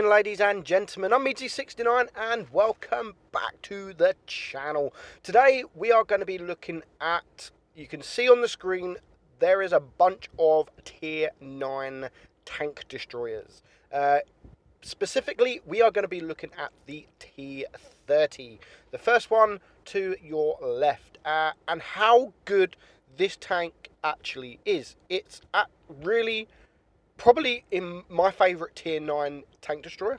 morning, ladies and gentlemen. I'm Meadsy69 and welcome back to the channel. Today we are going to be looking at, you can see on the screen, there is a bunch of tier 9 tank destroyers. Specifically, we are going to be looking at the T30. The first one to your left, and how good this tank actually is. It's really probably in my favourite tier 9 tank destroyer.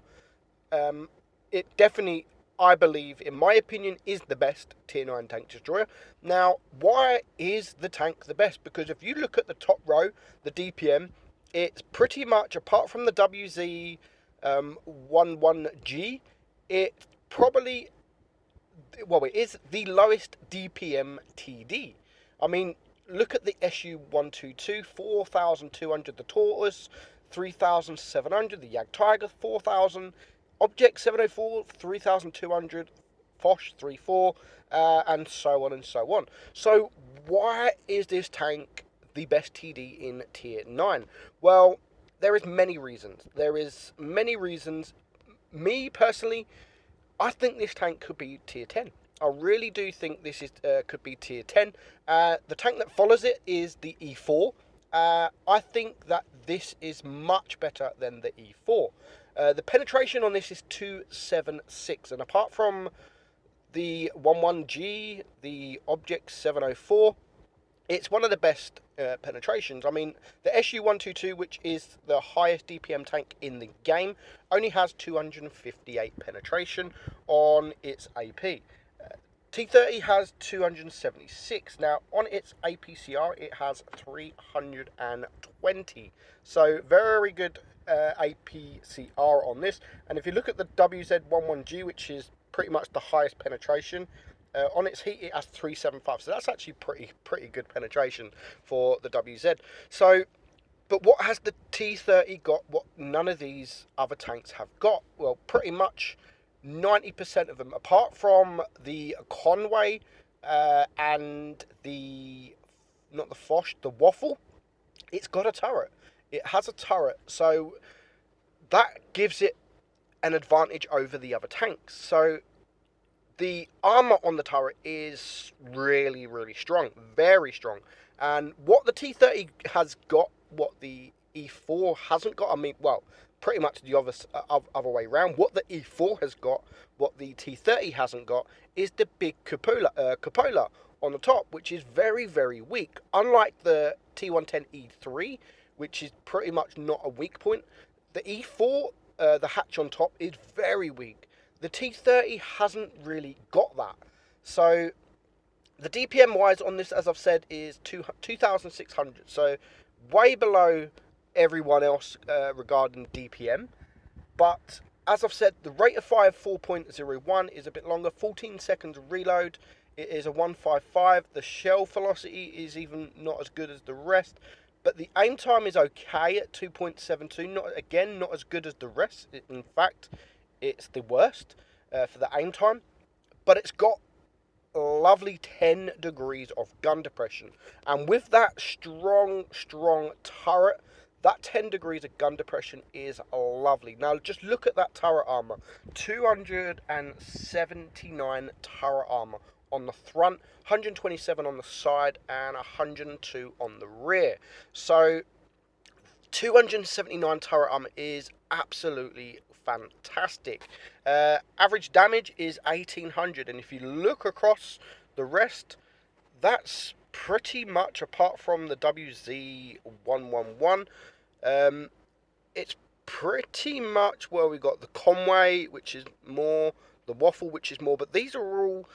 It definitely, I believe, in my opinion, is the best tier 9 tank destroyer. Now, why is the tank the best? Because if you look at the top row, the DPM, it's pretty much, apart from the WZ 11G, it probably, well, it is the lowest DPM TD. I mean, look at the SU-122, 4,200 the Tortoise, 3,700 the Yag Tiger, 4,000, Object 704, 3,200, Foch 3.4, and so on and so on. So why is this tank the best TD in tier 9? Well, there is many reasons. Me personally, I think this tank could be tier 10. I really do think this is could be tier 10. The tank that follows it is the E4. I think that this is much better than the E4. The penetration on this is 276, and apart from the 11G, the Object 704, it's one of the best penetrations. I mean, the SU-122, which is the highest DPM tank in the game, only has 258 penetration on its AP. T30 has 276. Now, on its APCR, it has 320. So, very good APCR on this. And if you look at the WZ11G, which is pretty much the highest penetration, on its heat, it has 375. So, that's actually pretty good penetration for the WZ. So, but what has the T30 got what none of these other tanks have got? Well, pretty much 90% of them, apart from the Conway and the, not the Foch, the Waffle, it's got a turret. It has a turret, so that gives it an advantage over the other tanks. So the armor on the turret is really, really strong, very strong. And what the T30 has got, what the E4 hasn't got, I mean, well, pretty much the other way around. What the E4 has got, what the T30 hasn't got, is the big cupola on the top, which is very, very weak. Unlike the T110 E3, which is pretty much not a weak point, the E4, the hatch on top, is very weak. The T30 hasn't really got that. So the DPM wise on this, as I've said, is 2,600. So way below everyone else regarding DPM, but as I've said, the rate of fire 4.01 is a bit longer, 14 seconds reload, it is a 155, the shell velocity is even not as good as the rest, but the aim time is okay at 2.72, not as good as the rest. In fact, it's the worst for the aim time, but it's got a lovely 10 degrees of gun depression, and with that strong turret, that 10 degrees of gun depression is lovely. Now, just look at that turret armor. 279 turret armor on the front, 127 on the side, and 102 on the rear. So, 279 turret armor is absolutely fantastic. Average damage is 1,800, and if you look across the rest, that's pretty much, apart from the WZ111, it's pretty much where we got the Conway, which is more, the Waffle, which is more, but these are all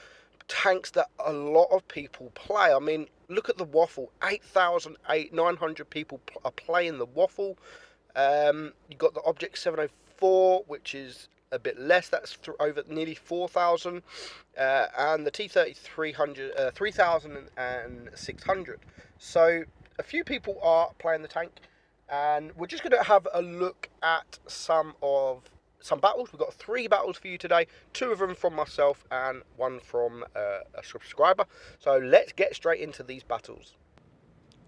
tanks that a lot of people play. I mean, look at the Waffle, 900 people are playing the Waffle. You got the Object 704, which is a bit less, that's over nearly 4,000, and the T30 3,600. So a few people are playing the tank, and we're just going to have a look at some battles. We've got 3 battles for you today, 2 of them from myself and 1 from a subscriber. So let's get straight into these battles.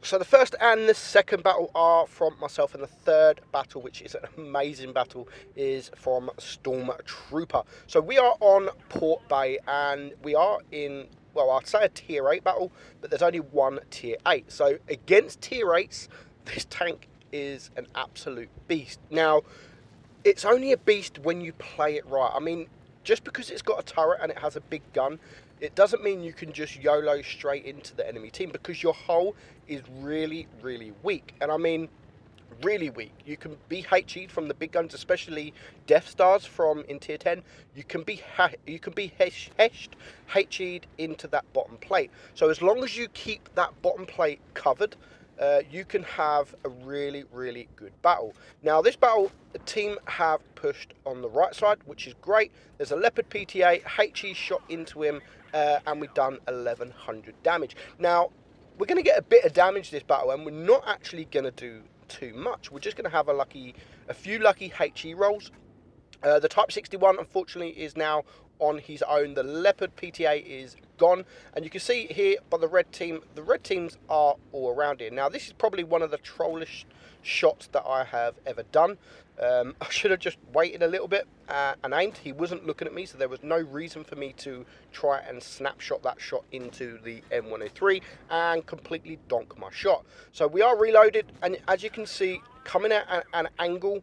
So the first and the second battle are from myself, and the third battle, which is an amazing battle, is from Stormtrooper. So we are on Port Bay, and we are in, well, I'd say a tier 8 battle, but there's only one tier 8. So against tier 8s, this tank is an absolute beast. Now, it's only a beast when you play it right. I mean, just because it's got a turret and it has a big gun, it doesn't mean you can just YOLO straight into the enemy team, because your hull is really, really weak. And I mean, really weak. You can be HE'd from the big guns, especially Death Stars from in tier 10. You can be HE'd into that bottom plate. So as long as you keep that bottom plate covered, you can have a really, really good battle. Now, this battle, the team have pushed on the right side, which is great. There's a Leopard PTA, HE shot into him, and we've done 1100 damage. Now, we're going to get a bit of damage this battle, and we're not actually going to do too much. We're just going to have a few lucky HE rolls. The Type 61, unfortunately, is now on his own. The Leopard PTA is gone, and you can see here by the red team, the red teams are all around here. Now, this is probably one of the trollish shots that I have ever done. I should have just waited a little bit and aimed. He wasn't looking at me, so there was no reason for me to try and snapshot that shot into the M103 and completely donk my shot. So we are reloaded, and as you can see, coming at an angle,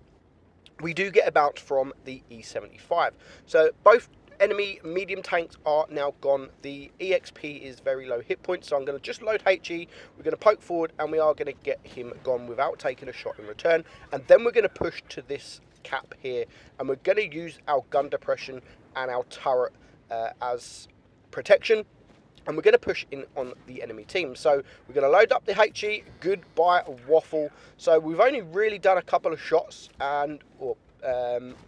we do get a bounce from the E75. So both enemy medium tanks are now gone. The EXP is very low hit points, so I'm going to just load HE. We're going to poke forward, and we are going to get him gone without taking a shot in return. And then we're going to push to this cap here, and we're going to use our gun depression and our turret as protection. And we're going to push in on the enemy team. So we're going to load up the HE. Goodbye, waffle. So we've only really done a couple of shots, and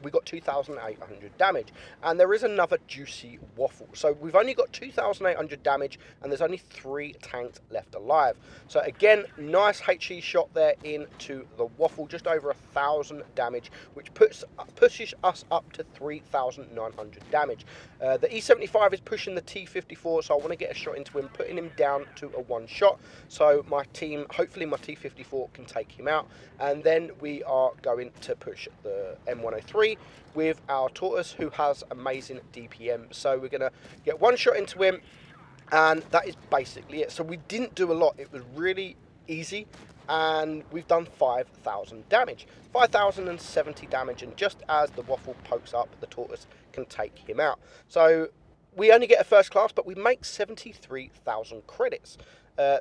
we got 2,800 damage, and there is another juicy waffle. So we've only got 2,800 damage, and there's only 3 tanks left alive. So again, nice HE shot there into the waffle, just over 1,000 damage, which pushes us up to 3,900 damage. The E75 is pushing the T54, so I want to get a shot into him, putting him down to a 1 shot. So my team, hopefully my T54 can take him out, and then we are going to push the M103 with our Tortoise, who has amazing DPM. So we're going to get 1 shot into him, and that is basically it. So we didn't do a lot. It was really easy, and we've done 5,000 damage, 5,070 damage, and just as the waffle pokes up, the Tortoise can take him out. So we only get a first class, but we make 73,000 credits.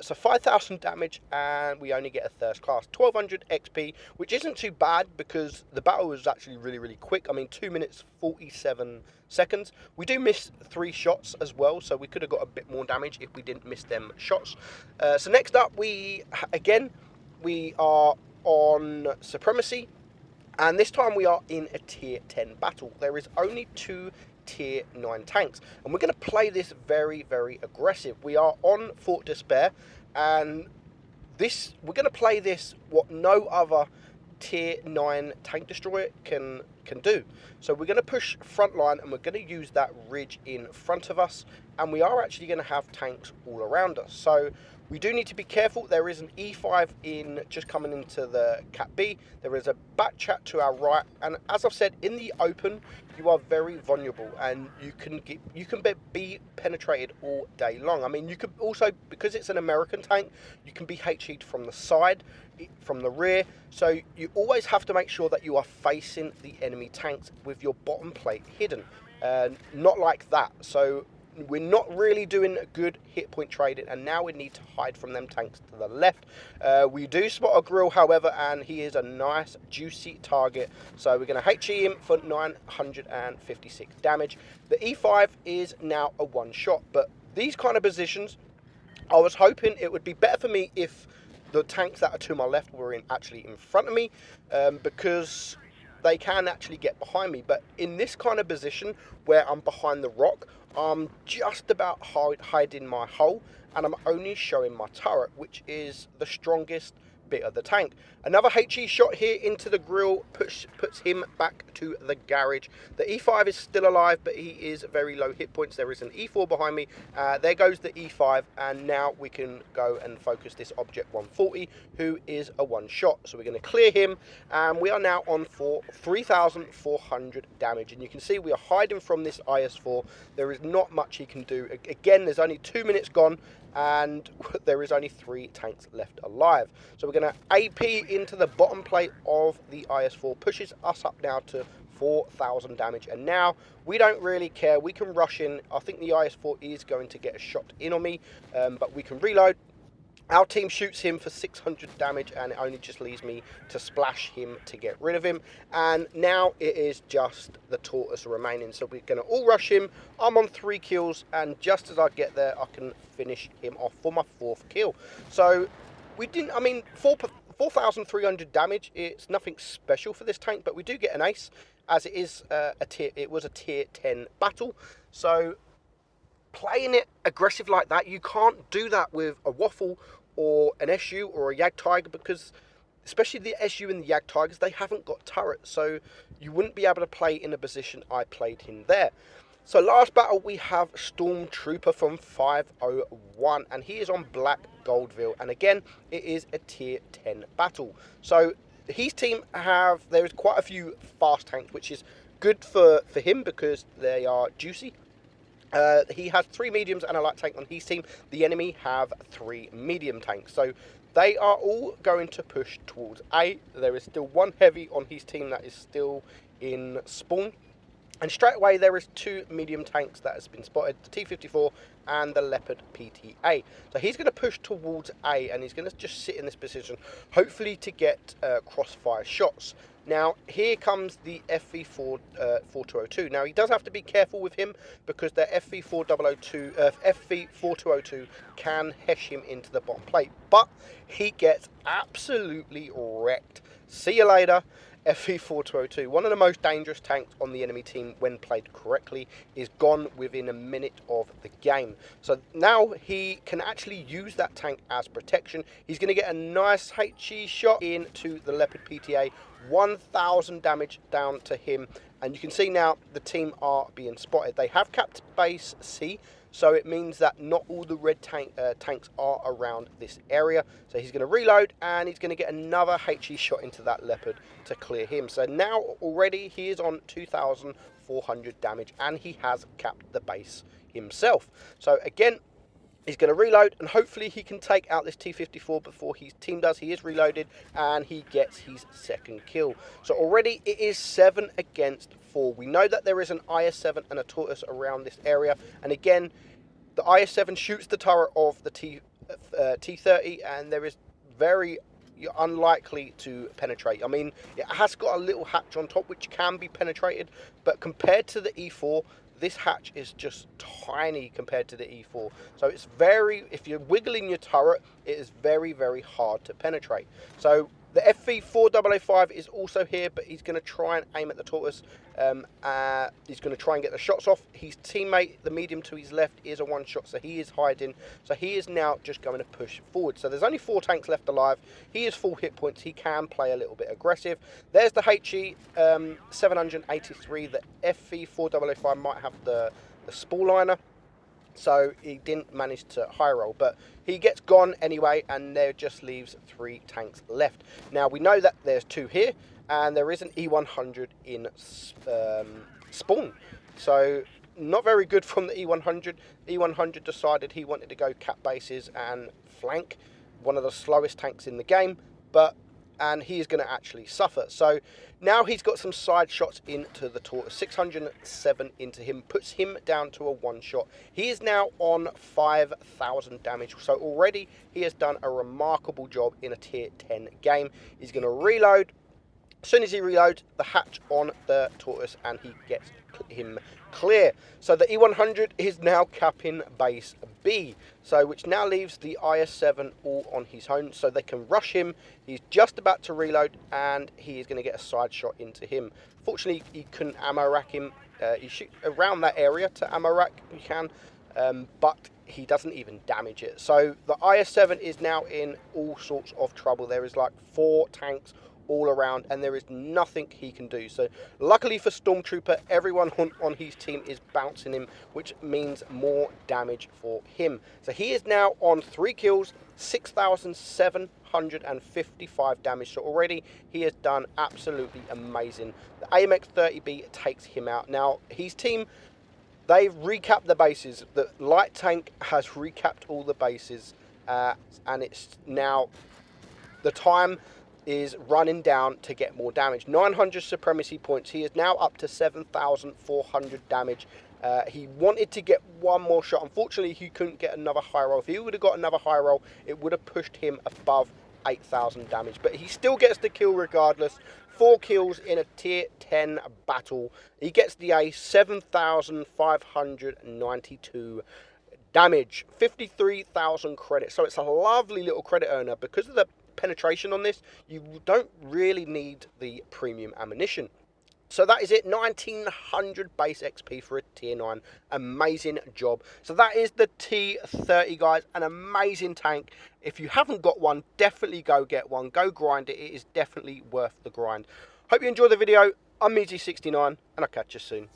So 5,000 damage, and we only get a first class. 1,200 XP, which isn't too bad because the battle was actually really, really quick. I mean, 2 minutes, 47 seconds. We do miss 3 shots as well, so we could have got a bit more damage if we didn't miss them shots. So next up, we are on Supremacy, and this time we are in a tier 10 battle. There is only 2 tier 9 tanks, and we're going to play this very, very aggressive. We are on Fort Despair, and we're going to play this what no other tier 9 tank destroyer can do. So we're going to push front line, and we're going to use that ridge in front of us, and we are actually going to have tanks all around us. So we do need to be careful. There is an E5 just coming into the Cat B. There is a back chat to our right, and as I've said, in the open, you are very vulnerable, and you can be penetrated all day long. I mean, you could also, because it's an American tank, you can be HE'd from the side, from the rear. So you always have to make sure that you are facing the enemy tanks with your bottom plate hidden, not like that. So we're not really doing good hit point trading, and now we need to hide from them tanks to the left. We do spot a grill, however, and he is a nice juicy target, so we're going to HE him for 956 damage. The E5 is now a 1 shot, but these kind of positions, I was hoping it would be better for me if the tanks that are to my left were actually in front of me, because they can actually get behind me. But in this kind of position where I'm behind the rock, I'm just about hiding my hull, and I'm only showing my turret, which is the strongest bit of the tank. Another HE shot here into the grill puts him back to the garage. The E5 is still alive, but he is very low hit points. There is an E4 behind me. There goes the E5, and now we can go and focus this Object 140, who is a one shot. So we're going to clear him, and we are now on for 3,400 damage. And you can see we are hiding from this IS-4. There is not much he can do. Again, there's only 2 minutes gone, and there is only 3 tanks left alive. So we're going to AP into the bottom plate of the IS-4, pushes us up now to 4,000 damage, and now we don't really care. We can rush in. I think the IS-4 is going to get a shot in on me, but we can reload. Our team shoots him for 600 damage, and it only just leaves me to splash him to get rid of him. And now it is just the Tortoise remaining. So we're going to all rush him. I'm on 3 kills, and just as I get there, I can finish him off for my 4th kill. So we didn't, I mean, 4,300 damage. It's nothing special for this tank, but we do get an ace, as it is it was a tier 10 battle. So playing it aggressive like that, you can't do that with a Waffle or an SU or a Jagdtiger, because especially the SU and the Jagdtigers, they haven't got turrets, so you wouldn't be able to play in the position I played in there. So last battle we have Stormtrooper from 501, and he is on Black Goldville, and again it is a tier 10 battle. So his team there is quite a few fast tanks, which is good for him because they are juicy. He has 3 mediums and a light tank on his team. The enemy have 3 medium tanks. So they are all going to push towards A. There is still 1 heavy on his team that is still in spawn. And straight away there is 2 medium tanks that has been spotted, the T54 and the Leopard PTA. So he's going to push towards A, and he's going to just sit in this position, hopefully to get crossfire shots. Now, here comes the FV4202. Now, he does have to be careful with him because the FV4202 can hesh him into the bottom plate. But he gets absolutely wrecked. See you later. FV4202, one of the most dangerous tanks on the enemy team when played correctly, is gone within a minute of the game. So now he can actually use that tank as protection. He's going to get a nice HE shot into the Leopard PTA, 1,000 damage down to him. And you can see now the team are being spotted. They have capped base C, so it means that not all the red tanks are around this area. So he's going to reload, and he's going to get another HE shot into that Leopard to clear him. So now already he is on 2,400 damage, and he has capped the base himself. So again, he's going to reload, and hopefully he can take out this T54 before his team does. He is reloaded, and he gets his 2nd kill. So already it is 7 against 4. We know that there is an IS-7 and a Tortoise around this area. And again, the IS-7 shoots the turret of the T30, and there is very unlikely to penetrate. I mean, it has got a little hatch on top which can be penetrated, but compared to the E4, this hatch is just tiny compared to the E4. So it's if you're wiggling your turret, it is very, very hard to penetrate. So the FV4005 is also here, but he's going to try and aim at the Tortoise. He's going to try and get the shots off. His teammate, the medium to his left, is a one shot, so he is hiding. So he is now just going to push forward. So there's only 4 tanks left alive. He is full hit points. He can play a little bit aggressive. There's the HE 783. The FV4005 might have the spool liner, so he didn't manage to high roll, but he gets gone anyway, and there just leaves 3 tanks left. Now we know that there's 2 here, and there is an E100 in spawn. So not very good from the E100. E100 decided he wanted to go cap bases and flank one of the slowest tanks in the game, and he is going to actually suffer. So now he's got some side shots into the Tortoise. 607 into him, puts him down to a 1 shot. He is now on 5,000 damage. So already he has done a remarkable job in a tier 10 game. He's going to reload. As soon as he reloads, the hatch on the Tortoise, and he gets him clear. So the E100 is now capping base B, so which now leaves the IS-7 all on his own, so they can rush him. He's just about to reload, and he is going to get a side shot into him. Fortunately, he couldn't ammo rack him. You shoot around that area to ammo rack, you can. but he doesn't even damage it. So the IS-7 is now in all sorts of trouble. There is like 4 tanks all around, and there is nothing he can do. So luckily for Stormtrooper, everyone on his team is bouncing him, which means more damage for him. So he is now on 3 kills, 6,755 damage. So already he has done absolutely amazing. The AMX 30B takes him out. Now his team, they've recapped the bases. The light tank has recapped all the bases, and it's now the time is running down to get more damage. 900 supremacy points. He is now up to 7,400 damage. He wanted to get one more shot. Unfortunately, he couldn't get another high roll. If he would have got another high roll, it would have pushed him above 8,000 damage. But he still gets the kill regardless. 4 kills in a tier 10 battle. He gets the A, 7,592 damage, 53,000 credits. So it's a lovely little credit earner. Because of the penetration on this, you don't really need the premium ammunition. So that is it, 1900 base XP for a tier 9. Amazing job. So that is the T30, guys. An amazing tank. If you haven't got one, definitely go get one. Go grind it. It is definitely worth the grind. Hope you enjoyed the video. I'm Meadsy69, and I'll catch you soon.